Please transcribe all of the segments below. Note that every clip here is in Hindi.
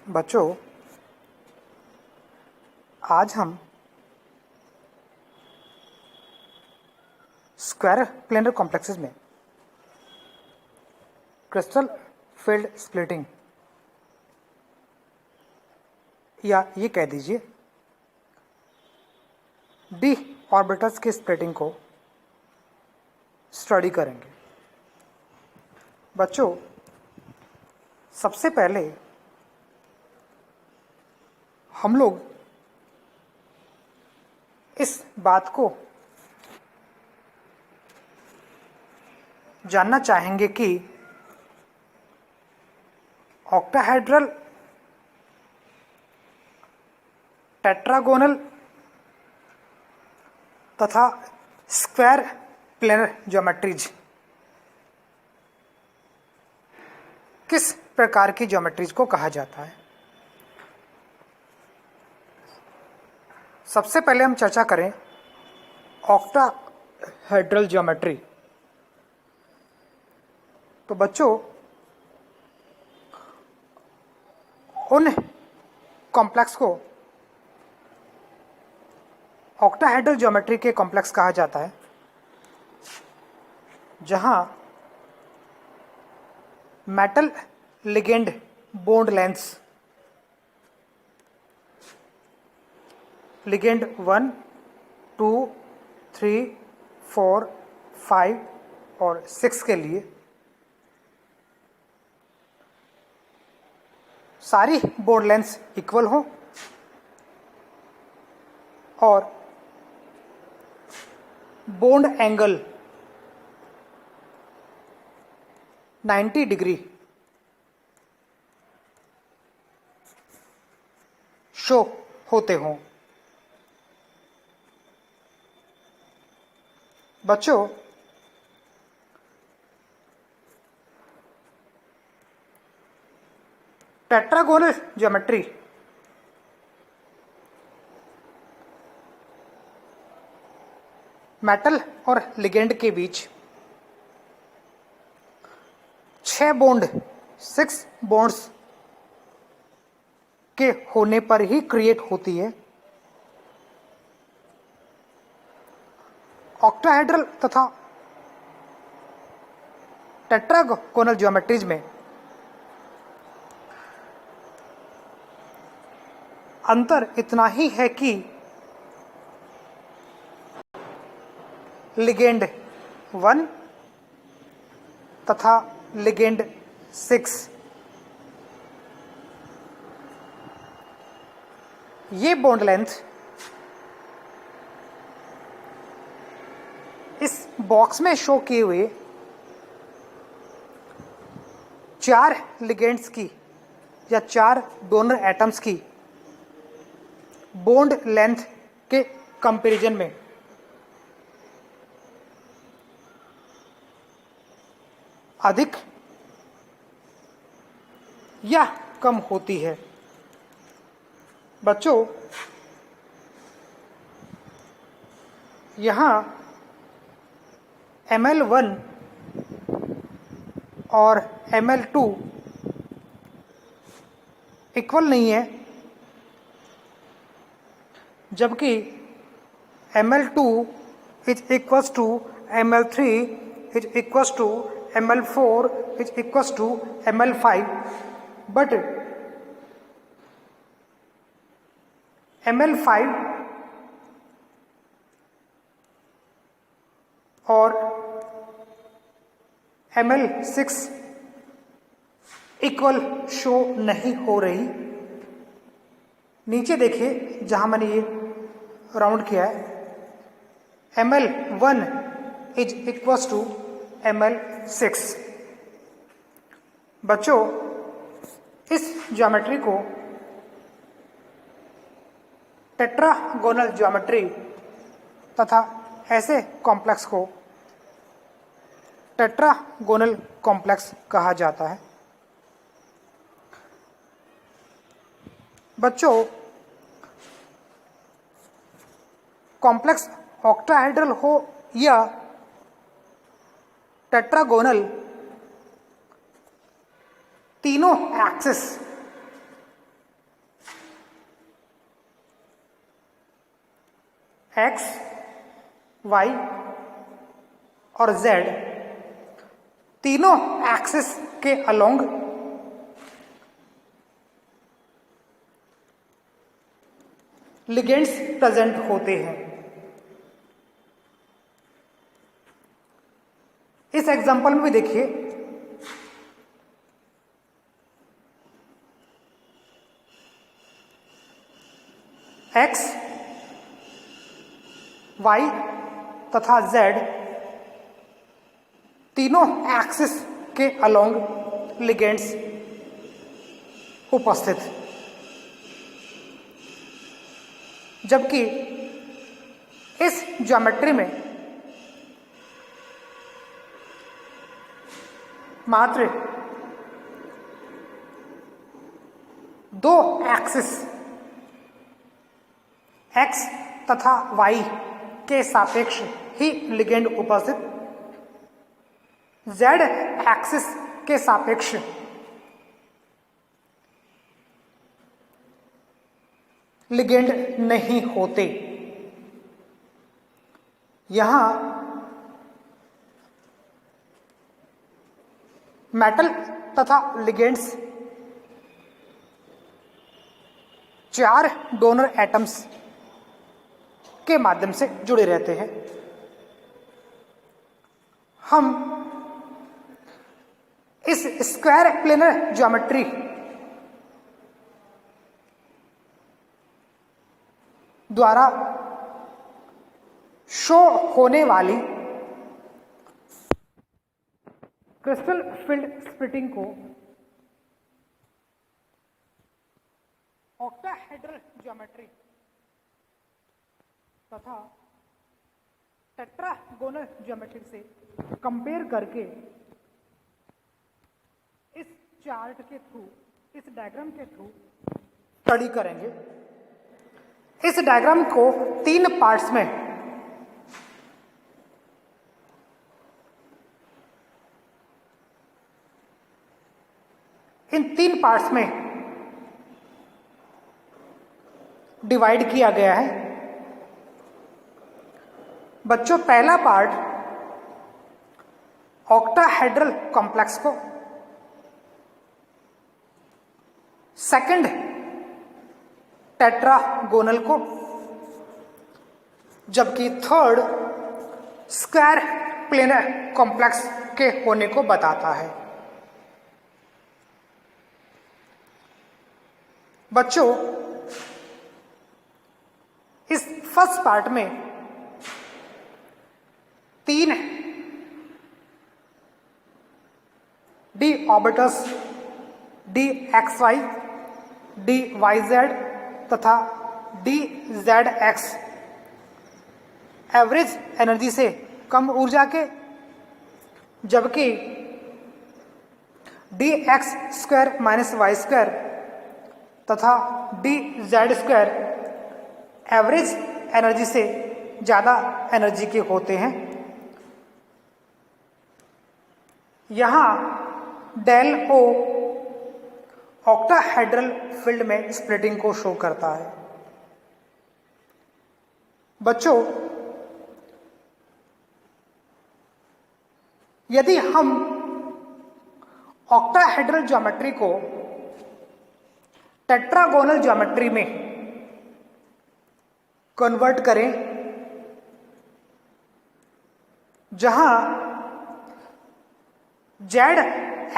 बच्चों, आज हम स्क्वायर प्लेनर कॉम्प्लेक्सेस में क्रिस्टल फील्ड स्प्लिटिंग या ये कह दीजिए डी ऑर्बिटल्स की स्प्लिटिंग को स्टडी करेंगे। बच्चों, सबसे पहले हम लोग इस बात को जानना चाहेंगे कि ऑक्टाहेड्रल, टेट्रागोनल तथा स्क्वायर प्लेनर ज्योमेट्रीज किस प्रकार की ज्योमेट्रीज को कहा जाता है। सबसे पहले हम चर्चा करें ऑक्टाहेड्रल ज्योमेट्री। तो बच्चों, उन कॉम्प्लेक्स को ऑक्टाहेड्रल ज्योमेट्री के कॉम्प्लेक्स कहा जाता है जहां metal ligand bond lengths ligand 1, 2, 3, 4, 5 और 6 के लिए सारी बॉन्ड लेंथ्स इक्वल हो और बॉन्ड एंगल 90 डिग्री शो होते हों। बच्चों, टेट्रागोनल ज्योमेट्री मेटल और लिगेंड के बीच 6 बॉन्ड्स के होने पर ही क्रिएट होती है। ऑक्टाहेड्रल तथा टेट्रागोनल ज्योमेट्रीज में अंतर इतना ही है कि लिगेंड 1 तथा लिगेंड 6 ये बॉन्ड लेंथ इस बॉक्स में शो किए हुए 4 लिगेंड्स की या 4 डोनर एटम्स की बॉन्ड लेंथ के कंपैरिजन में अधिक या कम होती है। बच्चों, यहाँ ML1 और ML2 इक्वल नहीं है, जबकि ML2 is equals to ML3 is equals to ML4 is equals to ML5, but ML5 और ML6 इक्वल शो नहीं हो रही। नीचे देखिए जहां मैंने ये राउंड किया है, ML1 is equals to ML6। बच्चों, इस ज्योमेट्री को टेट्रागोनल ज्योमेट्री तथा ऐसे कॉम्प्लेक्स को टेट्रागोनल कॉम्प्लेक्स कहा जाता है। बच्चों, कॉम्प्लेक्स ऑक्टाहेड्रल हो या टेट्रागोनल, तीनों एक्सिस एक्स, वाई और जेड तीनों एक्सिस के अलोंग लिगेंड्स प्रेजेंट होते हैं। इस एग्जांपल में भी देखिए, एक्स, वाई तथा जेड तीनों एक्सिस के अलोंग लिगेंड्स उपस्थित, जबकि इस ज्योमेट्री में मात्र दो एक्सिस एक्स तथा वाई के सापेक्ष ही लिगेंड उपस्थित, जेड एक्सिस के सापेक्ष लिगेंड नहीं होते। यहां मेटल तथा लिगेंड्स चार डोनर एटम्स के माध्यम से जुड़े रहते हैं। हम इस स्क्वायर प्लेनर ज्योमेट्री द्वारा शो होने वाली क्रिस्टल फील्ड स्प्लिटिंग को ऑक्टाहेड्रल ज्योमेट्री तथा टेट्रागोनल ज्योमेट्री से कंपेयर करके इस चार्ट के थ्रू, इस डायग्राम के थ्रू स्टडी करेंगे। इस डायग्राम को तीन पार्ट्स में डिवाइड किया गया है। बच्चों, पहला पार्ट ऑक्टाहेड्रल कॉम्प्लेक्स को, सेकंड टेट्रागोनल को, जबकि थर्ड स्क्वायर प्लेनर कॉम्प्लेक्स के होने को बताता है। बच्चों, इस फर्स्ट पार्ट में तीन d orbitals d x y, d y z तथा d z x average energy से कम ऊर्जा के, जबकि d x square minus y square तथा d z square average energy से ज़्यादा एनर्जी के होते हैं। यहाँ डेल ओ ऑक्टाहेड्रल फील्ड में स्प्लिटिंग को शो करता है। बच्चों, यदि हम ऑक्टाहेड्रल ज्योमेट्री को टेट्रागोनल ज्योमेट्री में कन्वर्ट करें, जहां जेड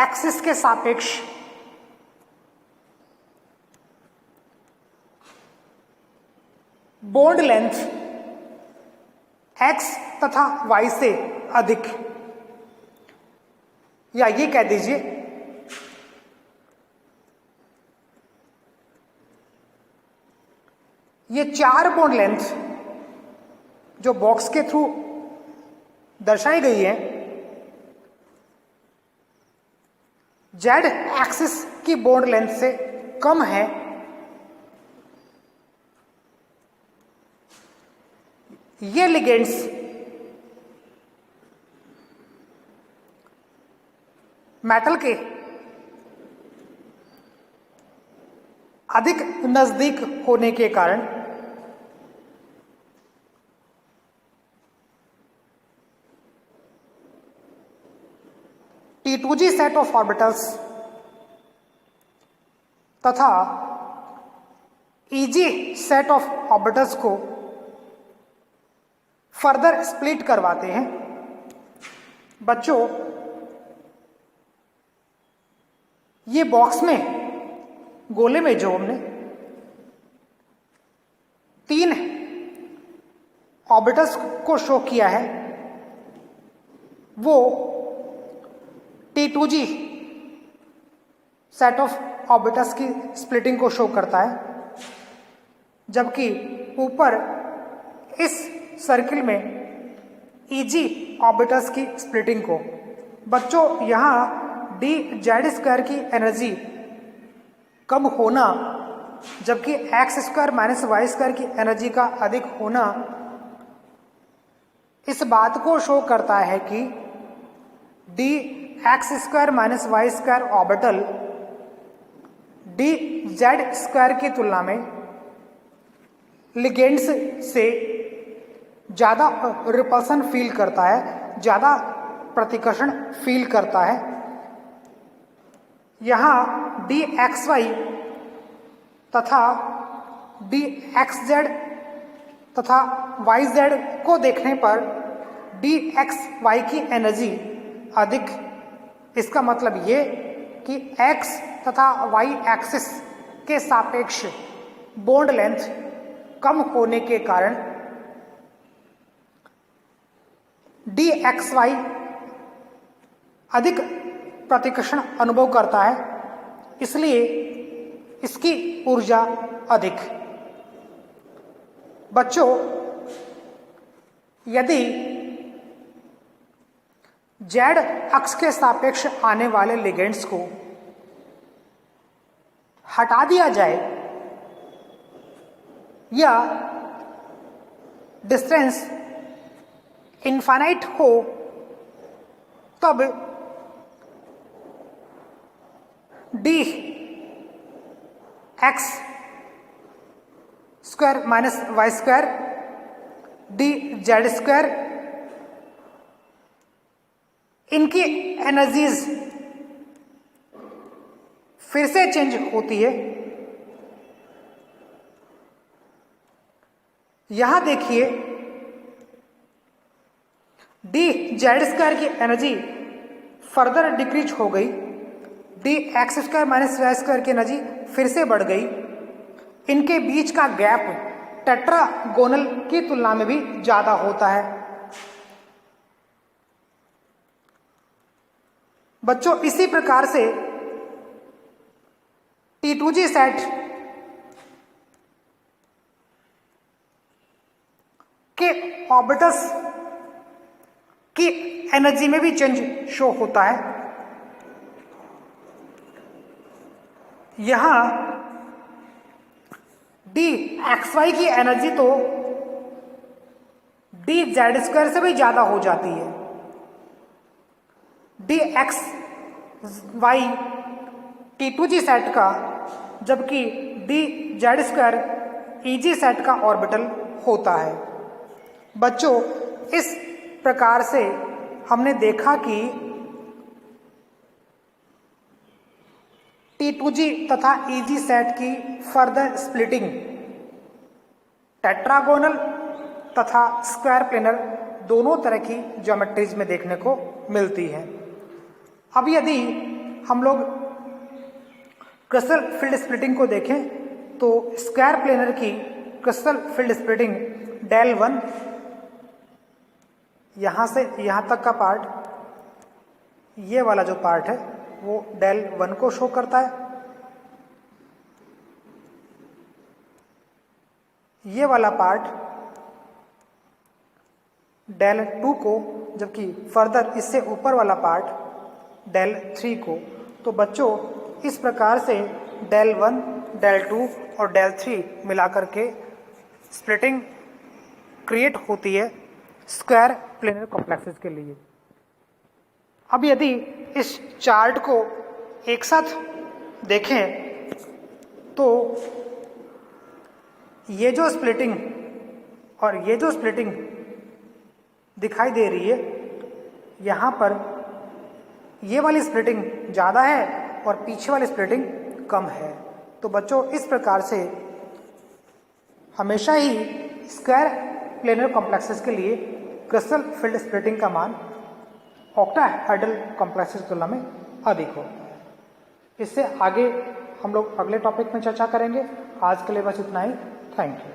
एक्सिस के सापेक्ष बॉन्ड लेंथ एक्स तथा वाई से अधिक, या ये कह दीजिए ये चार बॉन्ड लेंथ जो बॉक्स के थ्रू दर्शाई गई है, जेड एक्सिस की बॉन्ड लेंथ से कम है, ये लिगेंड्स मेटल के अधिक नजदीक होने के कारण T2G सेट ऑफ ऑर्बिटल्स तथा EG सेट ऑफ ऑर्बिटल्स को फर्दर स्प्लिट करवाते हैं। बच्चों, ये बॉक्स में, गोले में जो हमने 3 ऑर्बिटल्स को शो किया है वो T2G सेट ऑफ ऑर्बिटल्स की स्प्लिटिंग को शो करता है, जबकि ऊपर इस सर्किल में EG ऑर्बिटल्स की स्प्लिटिंग को। बच्चों, यहां dz² की एनर्जी कम होना जबकि x² - y² की एनर्जी का अधिक होना इस बात को शो करता है कि dx² - y² ऑर्बिटल dz² की तुलना में लिगेंड्स से ज्यादा रिपल्सन फील करता है, ज्यादा प्रतिकर्षण फील करता है। यहां dxy तथा dxz तथा yz को देखने पर dxy की एनर्जी अधिक। इसका मतलब ये कि x तथा y एक्सिस के सापेक्ष बॉन्ड लेंथ कम होने के कारण dxy अधिक प्रतिकर्षण अनुभव करता है, इसलिए इसकी ऊर्जा अधिक। बच्चों, यदि z अक्ष के सापेक्ष आने वाले लिगेंड्स को हटा दिया जाए या डिस्टेंस इनफाइनाइट हो, तब dx² - y² dz² इनकी एनर्जीज फिर से चेंज होती है। यहां देखिए, dz² की एनर्जी फर्दर डिक्रीज हो गई, dx² - y² की एनर्जी फिर से बढ़ गई। इनके बीच का गैप टेट्रागोनल की तुलना में भी ज्यादा होता है। बच्चों, इसी प्रकार से T2G सेट के ऑर्बिटल्स की एनर्जी में भी चेंज शो होता है। यहां dxy की एनर्जी तो dz² से भी ज्यादा हो जाती है। dxy T2G सेट का, जबकि dz² EG सेट का ऑर्बिटल होता है। बच्चों, इस प्रकार से हमने देखा कि T2G तथा EG सेट की फर्दर स्प्लिटिंग टेट्रागोनल तथा स्क्वायर प्लेनर दोनों तरह की ज्योमेट्रीज में देखने को मिलती है। अब यदि हम लोग क्रिस्टल फील्ड स्प्लिटिंग को देखें तो स्क्वायर प्लेनर की क्रिस्टल फील्ड स्प्लिटिंग del 1 यहां से यहां तक का पार्ट, ये वाला जो पार्ट है वो del 1 को शो करता है, ये वाला पार्ट del 2 को, जबकि फर्दर इससे ऊपर वाला पार्ट del 3 को। तो बच्चों, इस प्रकार से del 1, del 2 और del 3 मिलाकर के स्प्लिटिंग क्रिएट होती है स्क्वायर प्लेनर कॉम्प्लेक्सेस के लिए। अब यदि इस चार्ट को एक साथ देखें तो ये जो स्प्लिटिंग और ये जो स्प्लिटिंग दिखाई दे रही है, यहाँ पर ये वाली स्प्लिटिंग ज़्यादा है और पीछे वाली स्प्लिटिंग कम है। तो बच्चों इस प्रकार से हमेशा ही स्क्वायर प्लेनर कॉम्प्लेक्सेस के लिए क्रिस्टल फील्ड स्प्लिटिंग का मान ऑक्टाहेड्रल कॉम्प्लेक्सेस की तुलना में अधिक होता है। इससे आगे हम लोग अगले टॉपिक में चर्चा करेंगे। आज के लिए बस इतना ही। Thank you.